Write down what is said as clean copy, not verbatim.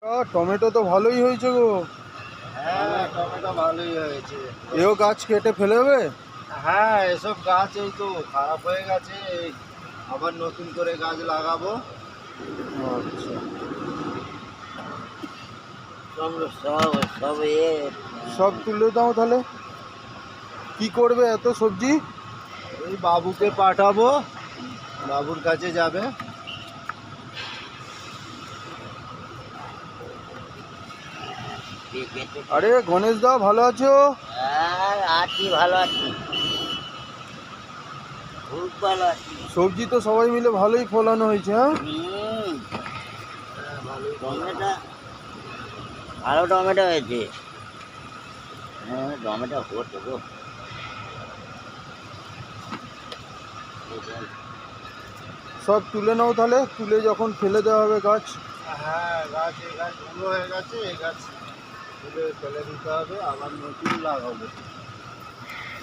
Tomato তো ভালোই হয়েছে গো। হ্যাঁ, টমেটো ভালোই হয়েছে। এও গাছ কেটে ফেলে দেবে? হ্যাঁ, এসব গাছ এই তো খারাপ হয়ে গেছে, আবার নতুন করে গাছ লাগাবো। আচ্ছা, সব সব সব এ সব তুলে দাও তাহলে। কি করবে এত সবজি? ওই বাবুকে পাঠাবো, বাবুর কাছে যাবে। আরে গণেশ দা, ভালো আছো? হ্যাঁ, আছি, ভালো আছি, খুব ভালো আছি। সবজি তো সবাই মিলে ভালোই ফলানো হয়েছে, হ্যাঁ? টমেটো ভালো টমেটো হয়েছে। হ্যাঁ, টমেটো হতো গো। সব তুলে নাও তাহলে, তুলে যখন ফেলে দেওয়া হবে গাছ। হ্যাঁ, এই গাছ বড় হয়ে গেছে, এই গাছ তুলে ফেলে দিতে হবে, আবার নতুন লাগাবো।